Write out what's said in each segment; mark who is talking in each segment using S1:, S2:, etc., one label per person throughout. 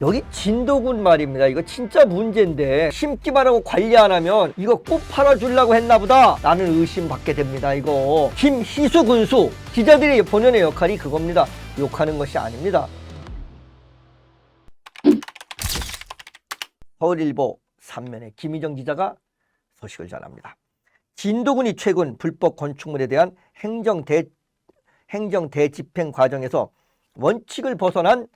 S1: 여기 진도군 말입니다. 이거 진짜 문제인데 심기만 하고 관리 안 하면 이거 꼭 팔아주려고 했나 보다 라는 의심받게 됩니다. 이거 김희수 군수 기자들이 본연의 역할이 그겁니다. 욕하는 것이 아닙니다. 서울일보 3면에 김희정 기자가 소식을 전합니다. 진도군이 최근 불법 건축물에 대한 행정 대집행 과정에서 원칙을 벗어난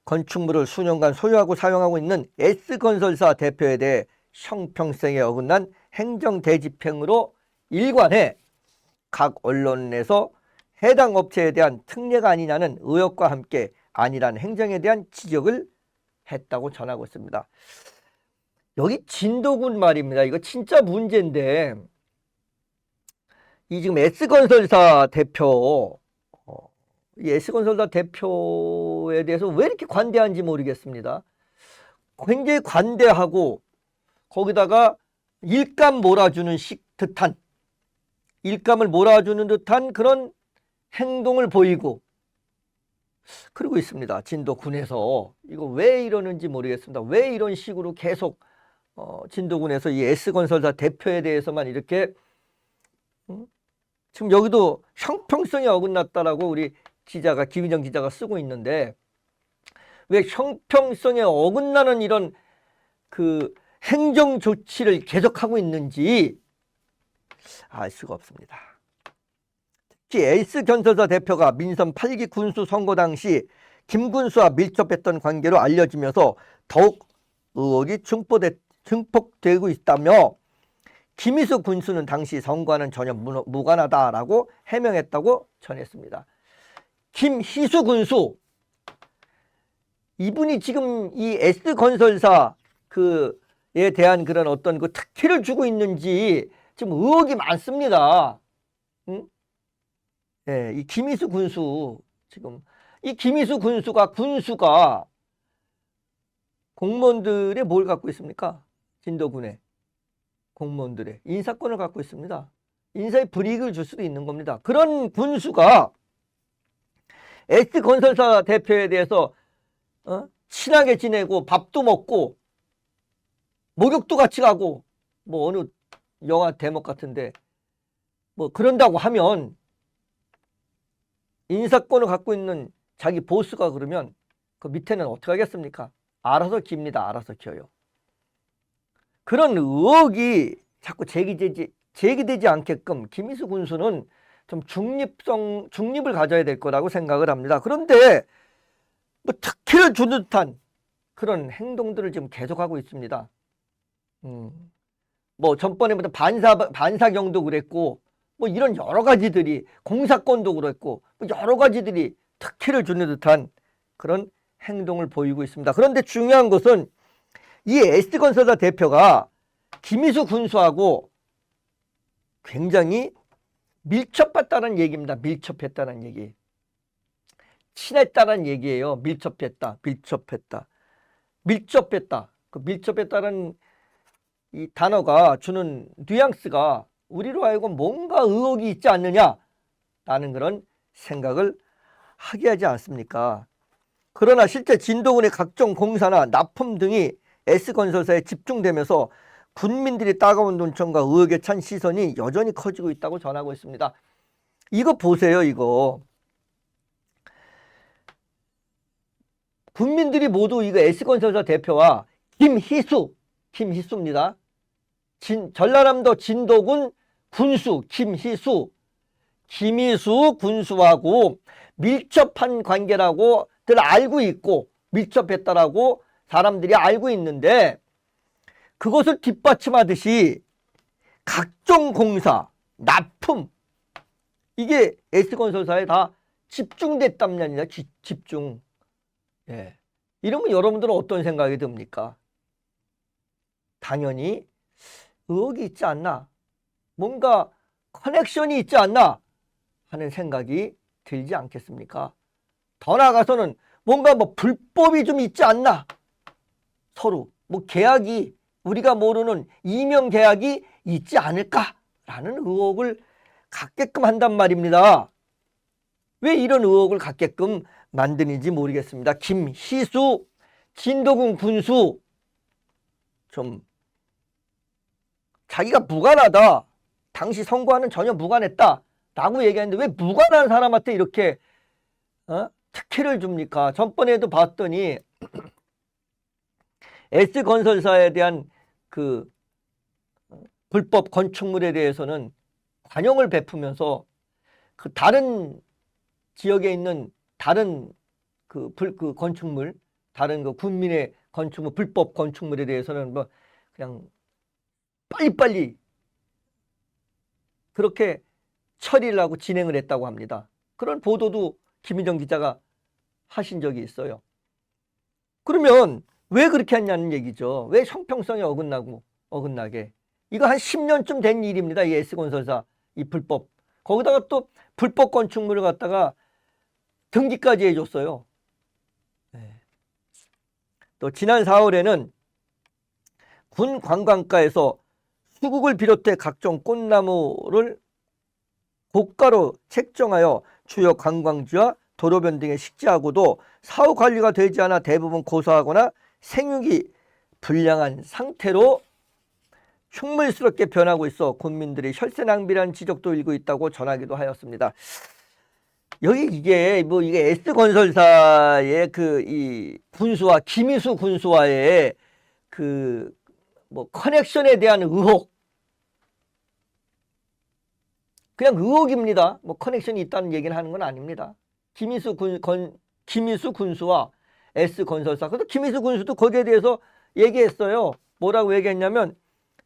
S1: 건축물을 수년간 소유하고 사용하고 있는 S건설사 대표에 대해 형평성에 어긋난 행정 대집행으로 일관해 각 언론에서 해당 업체에 대한 특례가 아니냐는 의혹과 함께 안일한 행정에 대한 지적을 했다고 전하고 있습니다. 여기 진도군 말입니다. 이거 진짜 문제인데 이 지금 S건설사 대표 이 S건설사 대표에 대해서 왜 이렇게 관대한지 모르겠습니다. 굉장히 관대하고 거기다가 일감 몰아주는 듯한 일감을 몰아주는 듯한 그런 행동을 보이고 그러고 있습니다. 진도군에서 이거 왜 이러는지 모르겠습니다. 왜 이런 식으로 계속 진도군에서 이 S건설사 대표에 대해서만 이렇게 지금 여기도 형평성이 어긋났다라고 우리 기자가 김희정 기자가 쓰고 있는데 왜 형평성에 어긋나는 이런 그 행정 조치를 계속하고 있는지 알 수가 없습니다. 특히 S건설사 대표가 민선 8기 군수 선거 당시 김군수와 밀접했던 관계로 알려지면서 더욱 의혹이 증폭되고 있다며 김희수 군수는 당시 선거와는 전혀 무관하다라고 해명했다고 전했습니다. 김희수 군수 이분이 지금 이 S건설사 그에 대한 그런 어떤 그 특혜를 주고 있는지 지금 의혹이 많습니다. 응? 네, 이 김희수 군수 지금 이 김희수 군수가 공무원들의 뭘 갖고 있습니까? 진도군에 공무원들의 인사권을 갖고 있습니다. 인사의 불이익을 줄 수도 있는 겁니다. 그런 군수가 S건설사 대표에 대해서 친하게 지내고 밥도 먹고 목욕도 같이 가고 뭐 어느 영화 대목 같은데 뭐 그런다고 하면 인사권을 갖고 있는 자기 보스가 그러면 그 밑에는 어떻게 하겠습니까? 알아서 깁니다. 알아서 키워요. 그런 의혹이 자꾸 제기되지 않게끔 김희수 군수는 좀 중립을 가져야 될 거라고 생각을 합니다. 그런데 뭐 특혜를 주는 듯한 그런 행동들을 지금 계속하고 있습니다. 뭐 전번에부터 반사경도 그랬고 뭐 이런 여러 가지들이 공사권도 그랬고 뭐 여러 가지들이 특혜를 주는 듯한 그런 행동을 보이고 있습니다. 그런데 중요한 것은 이 S건설사 대표가 김희수 군수하고 굉장히 밀접했다는 얘기입니다. 밀접했다는 얘기. 친했다는 얘기예요. 밀접했다. 그 밀접했다는 이 단어가 주는 뉘앙스가 우리로 하여금 뭔가 의혹이 있지 않느냐라는 그런 생각을 하게 하지 않습니까? 그러나 실제 진도군의 각종 공사나 납품 등이 S건설사에 집중되면서 군민들이 따가운 눈총과 의혹에 찬 시선이 여전히 커지고 있다고 전하고 있습니다. 이거 보세요. 이거 국민들이 모두 이거 S건설사 대표와 김희수입니다. 전라남도 진도군 군수 김희수 군수하고 밀접한 관계라고들 알고 있고 밀접했다라고 사람들이 알고 있는데 그것을 뒷받침하듯이 각종 공사, 납품 이게 S건설사에 다 집중됐단 말이냐. 집중. 예. 이러면 여러분들은 어떤 생각이 듭니까? 당연히 의혹이 있지 않나, 뭔가 커넥션이 있지 않나 하는 생각이 들지 않겠습니까? 더 나아가서는 뭔가 뭐 불법이 좀 있지 않나, 서로 뭐 계약이 우리가 모르는 이명 계약이 있지 않을까라는 의혹을 갖게끔 한단 말입니다. 왜 이런 의혹을 갖게끔 만드는지 모르겠습니다. 김희수 진도군 군수 좀 자기가 무관하다. 당시 선거와는 전혀 무관했다. 라고 얘기하는데 왜 무관한 사람한테 이렇게 특혜를 줍니까? 전번에도 봤더니 S건설사에 대한 그 불법 건축물에 대해서는 관용을 베푸면서 그 다른 지역에 있는 다른 그 건축물, 다른 그 군민의 건축물, 불법 건축물에 대해서는 뭐 그냥 빨리빨리 그렇게 처리를 하고 진행을 했다고 합니다. 그런 보도도 김희정 기자가 하신 적이 있어요. 그러면 왜 그렇게 했냐는 얘기죠. 왜 형평성에 어긋나게. 이거 한 10년쯤 된 일입니다. 이 S건설사 이 불법. 거기다가 또 불법 건축물을 갖다가 등기까지 해줬어요. 네. 또 지난 4월에는 군 관광가에서 수국을 비롯해 각종 꽃나무를 고가로 책정하여 주요 관광지와 도로변 등에 식재하고도 사후 관리가 되지 않아 대부분 고사하거나 생육이 불량한 상태로 흉물스럽게 변하고 있어 군민들이 혈세 낭비라는 지적도 일고 있다고 전하기도 하였습니다. 여기 이게 S건설사의 이 군수와 김희수 군수와의 커넥션에 대한 의혹, 그냥 의혹입니다. 커넥션이 있다는 얘기를 하는 건 아닙니다. 김희수 군수와 S건설사. 그래서 김희수 군수도 거기에 대해서 얘기했어요. 뭐라고 얘기했냐면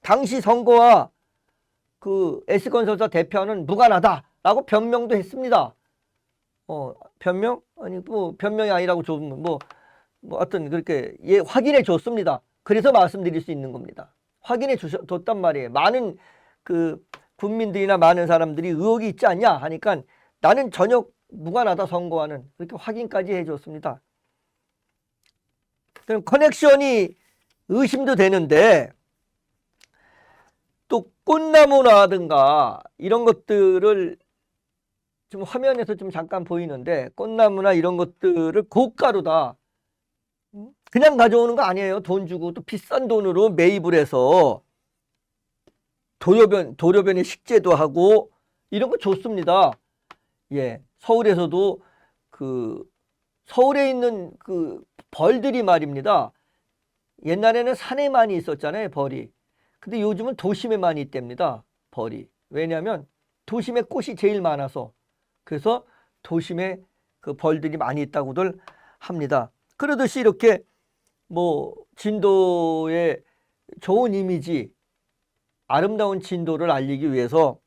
S1: 당시 선거와 그 S건설사 대표는 무관하다라고 변명도 했습니다. 변명? 아니 변명이 아니라고 좀 하여튼 그렇게 확인해 줬습니다. 그래서 말씀드릴 수 있는 겁니다. 확인해 줬단 말이에요. 많은 그 국민들이나 많은 사람들이 의혹이 있지 않냐 하니까 나는 전혀 무관하다 선거와는 그렇게 확인까지 해줬습니다. 그럼 커넥션이 의심도 되는데 또 꽃나무라든가 이런 것들을 좀 화면에서 좀 잠깐 보이는데 꽃나무나 이런 것들을 고가로다 그냥 가져오는 거 아니에요. 돈 주고 또 비싼 돈으로 매입을 해서 도로변에 식재도 하고 이런 거 좋습니다. 예, 서울에서도 서울에 있는 벌들이 말입니다. 옛날에는 산에 많이 있었잖아요, 벌이. 근데 요즘은 도심에 많이 있답니다, 벌이. 왜냐하면 도심에 꽃이 제일 많아서. 그래서 도심에 그 벌들이 많이 있다고들 합니다. 그러듯이 이렇게 진도의 좋은 이미지, 아름다운 진도를 알리기 위해서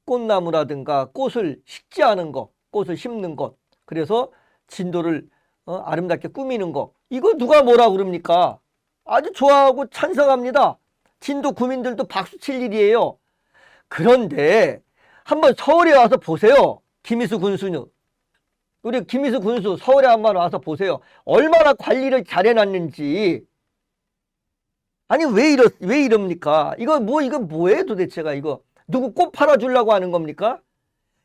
S1: 꽃나무라든가 꽃을 식재하는 것, 꽃을 심는 것, 그래서 진도를 아름답게 꾸미는 것, 이거 누가 뭐라 그럽니까? 아주 좋아하고 찬성합니다. 진도 구민들도 박수 칠 일이에요. 그런데 한번 서울에 와서 보세요. 김희수 군수는. 우리 김희수 군수 서울에 한번 와서 보세요. 얼마나 관리를 잘해놨는지. 아니 왜 이럽니까? 이거 뭐예요 도대체가 이거? 누구 꽃 팔아주려고 하는 겁니까?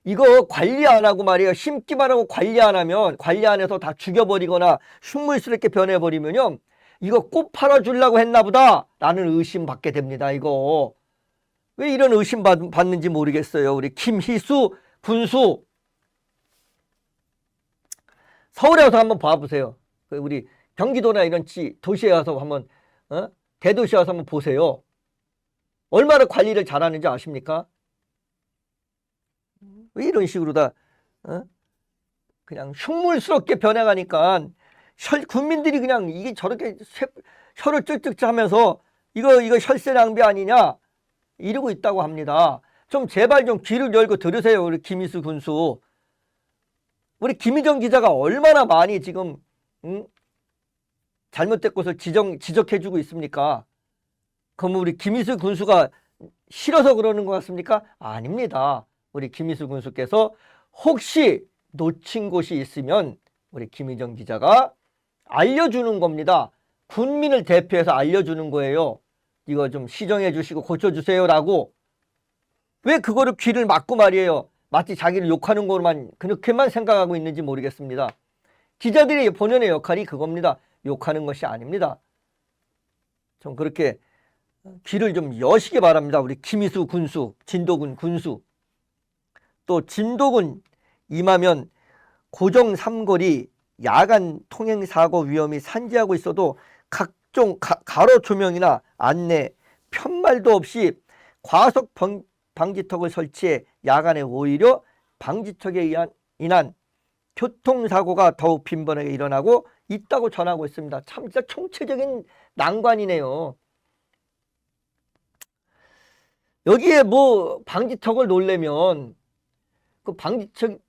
S1: 이거 관리 안 하고 말이에요. 심기만 하고 관리 안 하면 관리 안 해서 다 죽여버리거나 흉물스럽게 변해버리면요. 이거 꽃 팔아주려고 했나 보다 라는 의심 받게 됩니다. 이거. 왜 이런 의심 받는지 모르겠어요. 우리 김희수 군수. 서울에 와서 한번 봐보세요. 우리 경기도나 이런 도시에 와서 한번 대도시에 와서 한번 보세요. 얼마나 관리를 잘하는지 아십니까? 왜 이런 식으로 다 그냥 흉물스럽게 변해가니까 국민들이 그냥 이게 저렇게 혀를 쯧쯧 하면서 이거 혈세 낭비 아니냐 이러고 있다고 합니다. 좀 제발 좀 귀를 열고 들으세요. 우리 김희수 군수. 우리 김희정 기자가 얼마나 많이 지금 잘못된 것을 지적해주고 있습니까? 그럼 우리 김희수 군수가 싫어서 그러는 것 같습니까? 아닙니다. 우리 김희수 군수께서 혹시 놓친 곳이 있으면 우리 김희정 기자가 알려주는 겁니다. 군민을 대표해서 알려주는 거예요. 이거 좀 시정해 주시고 고쳐주세요 라고. 왜 그거를 귀를 막고 말이에요. 마치 자기를 욕하는 거로만 그렇게만 생각하고 있는지 모르겠습니다. 기자들의 본연의 역할이 그겁니다. 욕하는 것이 아닙니다. 좀 그렇게 귀를 좀 여시기 바랍니다. 우리 김희수 군수, 진도군 군수. 또 진도군 임하면 고정 삼거리 야간 통행 사고 위험이 산재하고 있어도 각종 가로 조명이나 안내, 편말도 없이 과속 방지턱을 설치해 야간에 오히려 방지턱에 인한 교통사고가 더욱 빈번하게 일어나고 있다고 전하고 있습니다. 참 진짜 총체적인 난관이네요. 여기에 뭐 방지턱을 놓으려면 그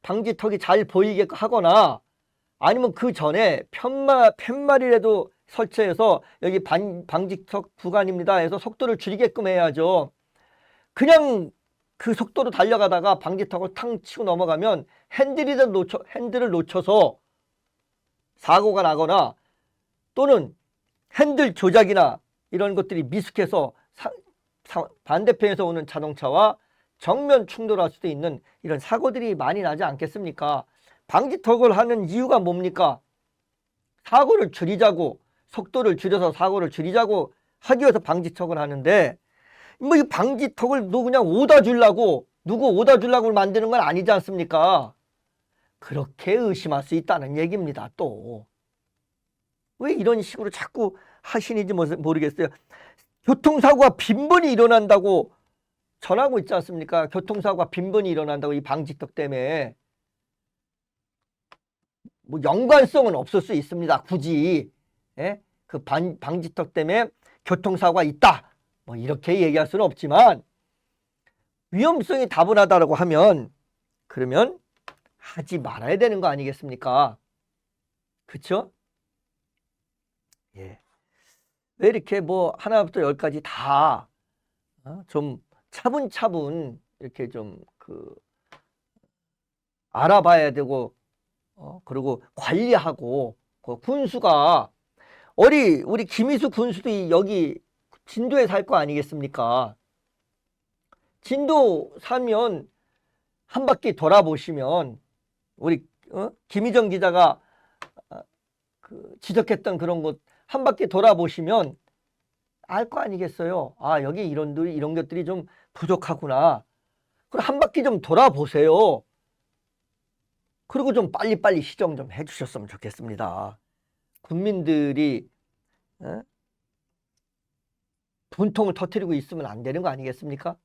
S1: 방지턱이 잘 보이게 하거나 아니면 그 전에 편말이라도 설치해서 여기 방지턱 구간입니다 해서 속도를 줄이게끔 해야죠. 그냥 그 속도로 달려가다가 방지턱을 탕 치고 넘어가면 핸들을 놓쳐서 사고가 나거나 또는 핸들 조작이나 이런 것들이 미숙해서 반대편에서 오는 자동차와 정면 충돌할 수도 있는 이런 사고들이 많이 나지 않겠습니까? 방지턱을 하는 이유가 뭡니까? 사고를 줄이자고, 속도를 줄여서 사고를 줄이자고 하기 위해서 방지턱을 하는데 뭐 이 방지턱을 그냥 누구 오다 주려고 만드는 건 아니지 않습니까? 그렇게 의심할 수 있다는 얘기입니다. 또 왜 이런 식으로 자꾸 하시는지 모르겠어요. 교통사고가 빈번히 일어난다고 전하고 있지 않습니까? 교통사고가 빈번히 일어난다고 이 방지턱 때문에. 뭐 연관성은 없을 수 있습니다. 굳이 그 방지턱 때문에 교통사고가 있다 뭐 이렇게 얘기할 수는 없지만 위험성이 다분하다고 하면 그러면 하지 말아야 되는 거 아니겠습니까? 그렇죠? 예. 왜 이렇게 뭐 하나부터 열까지 다 좀 차분차분 이렇게 좀 알아봐야 되고 그리고 관리하고 그 군수가 우리 김희수 군수도 여기 진도에 살 거 아니겠습니까? 진도 살면 한 바퀴 돌아보시면 우리 김희정 기자가 지적했던 그런 곳 한 바퀴 돌아보시면 알 거 아니겠어요? 아, 여기 이런 것들이 좀 부족하구나. 그럼 한 바퀴 좀 돌아보세요. 그리고 좀 빨리빨리 시정 좀 해주셨으면 좋겠습니다. 국민들이 분통을 터뜨리고 있으면 안 되는 거 아니겠습니까?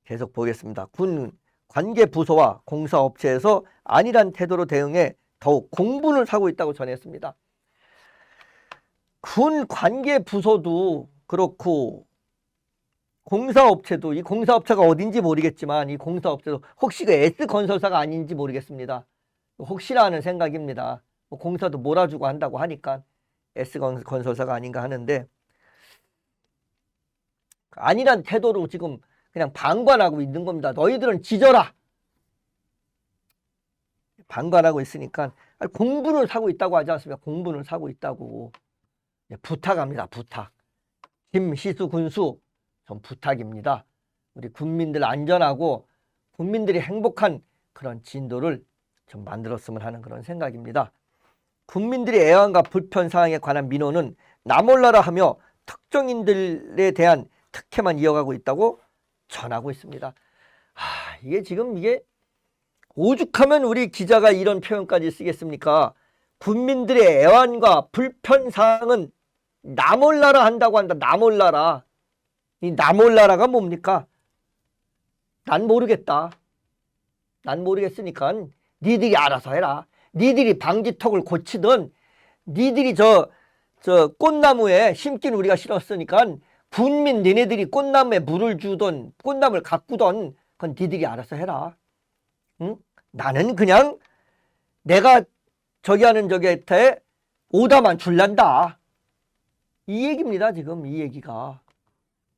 S1: 계속 보겠습니다. 군 관계부서와 공사업체에서 안일한 태도로 대응해 더욱 공분을 사고 있다고 전했습니다. 군 관계부서도 그렇고 공사업체도, 이 공사업체가 어딘지 모르겠지만 이 공사업체도 혹시 그 S건설사가 아닌지 모르겠습니다. 혹시라는 생각입니다. 공사도 몰아주고 한다고 하니까 S건설사가 아닌가 하는데 안일한 태도로 지금 그냥 방관하고 있는 겁니다. 너희들은 지져라. 방관하고 있으니까 공분을 사고 있다고 하지 않습니까? 공분을 사고 있다고. 부탁합니다. 부탁. 김희수 군수 좀 부탁입니다. 우리 국민들 안전하고 국민들이 행복한 그런 진도를 좀 만들었으면 하는 그런 생각입니다. 국민들의 애환과 불편 사항에 관한 민원은 나 몰라라 하며 특정인들에 대한 특혜만 이어가고 있다고 전하고 있습니다. 이게 오죽하면 우리 기자가 이런 표현까지 쓰겠습니까? 국민들의 애환과 불편 사항은 나 몰라라 한다고 한다. 나 몰라라. 이 나 몰라라가 뭡니까? 난 모르겠다. 난 모르겠으니까 니들이 알아서 해라. 니들이 방지턱을 고치든 니들이 저 꽃나무에 심기는 우리가 실었으니까 군민 니네들이 꽃나무에 물을 주던 꽃나무를 가꾸던 그건 니들이 알아서 해라. 응? 나는 그냥 내가 저기 하는 저기한테 오다만 줄란다. 이 얘기입니다. 지금 이 얘기가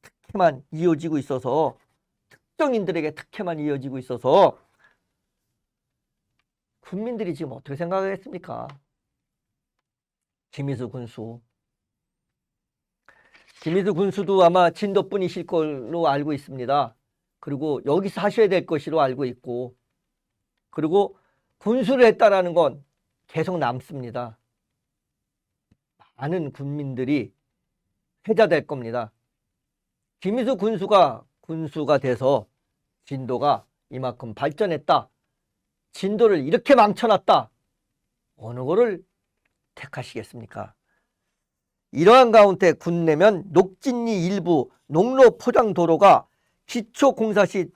S1: 특혜만 이어지고 있어서 특정인들에게 특혜만 이어지고 있어서 국민들이 지금 어떻게 생각하겠습니까? 김희수 군수도 아마 진도분이실 걸로 알고 있습니다. 그리고 여기서 하셔야 될 것으로 알고 있고 그리고 군수를 했다라는 건 계속 남습니다. 많은 군민들이 회자될 겁니다. 김희수 군수가 돼서 진도가 이만큼 발전했다. 진도를 이렇게 망쳐놨다. 어느 거를 택하시겠습니까? 이러한 가운데 군내면 녹진리 일부 농로 포장 도로가 기초 공사 시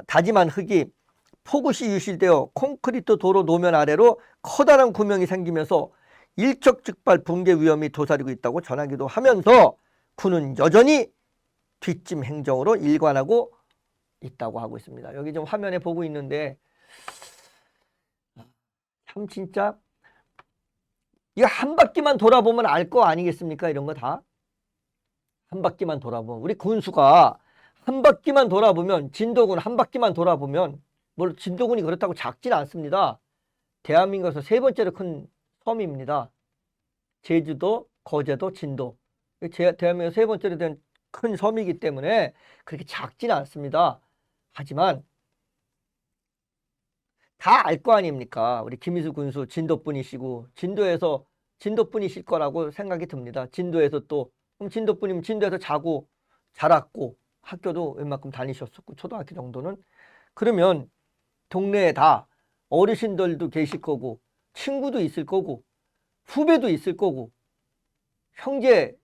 S1: 다짐한 흙이 폭우시 유실되어 콘크리트 도로 노면 아래로 커다란 구멍이 생기면서 일촉즉발 붕괴 위험이 도사리고 있다고 전하기도 하면서 군은 여전히 뒷짐 행정으로 일관하고 있다고 하고 있습니다. 여기 좀 화면에 보고 있는데 참 진짜 이거 한 바퀴만 돌아보면 알 거 아니겠습니까? 이런 거 다 한 바퀴만 돌아보면 우리 군수가 한 바퀴만 돌아보면 진도군 한 바퀴만 돌아보면 뭘 진도군이 그렇다고 작진 않습니다. 대한민국에서 세 번째로 큰 섬입니다. 제주도, 거제도, 진도. 대한민국 세 번째로 된 큰 섬이기 때문에 그렇게 작진 않습니다. 하지만 다 알 거 아닙니까? 우리 김희수 군수 진도분이시고 진도에서 진도분이실 거라고 생각이 듭니다. 진도에서 또 그럼 진도분이면 진도에서 자랐고 학교도 웬만큼 다니셨었고 초등학교 정도는 그러면 동네에 다 어르신들도 계실 거고 친구도 있을 거고 후배도 있을 거고 형제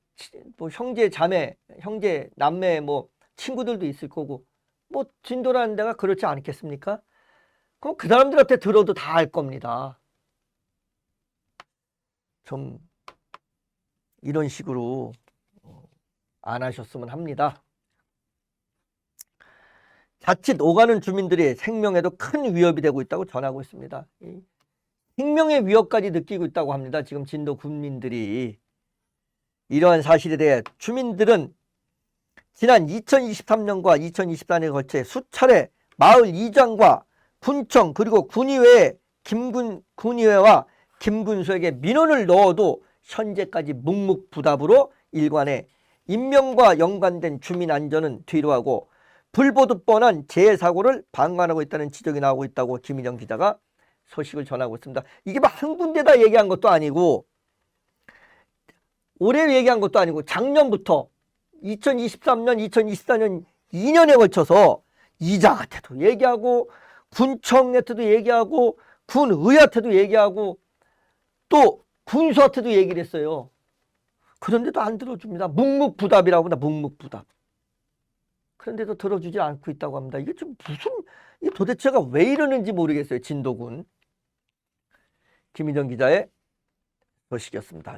S1: 자매 형제 남매 친구들도 있을 거고 진도라는 데가 그렇지 않겠습니까? 그럼 그 사람들한테 들어도 다 알 겁니다. 좀 이런 식으로 안 하셨으면 합니다. 자칫 오가는 주민들이 생명에도 큰 위협이 되고 있다고 전하고 있습니다. 생명의 위협까지 느끼고 있다고 합니다. 지금 진도 군민들이. 이러한 사실에 대해 주민들은 지난 2023년과 2024년에 걸쳐 수차례 마을 이장과 군청 그리고 군의회와 김군수에게 민원을 넣어도 현재까지 묵묵부답으로 일관해 인명과 연관된 주민 안전은 뒤로하고 불보듯 뻔한 재해 사고를 방관하고 있다는 지적이 나오고 있다고 김희정 기자가 소식을 전하고 있습니다. 이게 한 군데다 얘기한 것도 아니고 올해 얘기한 것도 아니고 작년부터 2023년, 2024년 2년에 걸쳐서 이장한테도 얘기하고 군청한테도 얘기하고 군의한테도 얘기하고 또 군수한테도 얘기를 했어요. 그런데도 안 들어줍니다. 묵묵부답이라고 합니다. 묵묵부답. 그런데도 들어주지 않고 있다고 합니다. 이게 좀 도대체가 왜 이러는지 모르겠어요. 진도군. 김희정 기자의 소식이었습니다.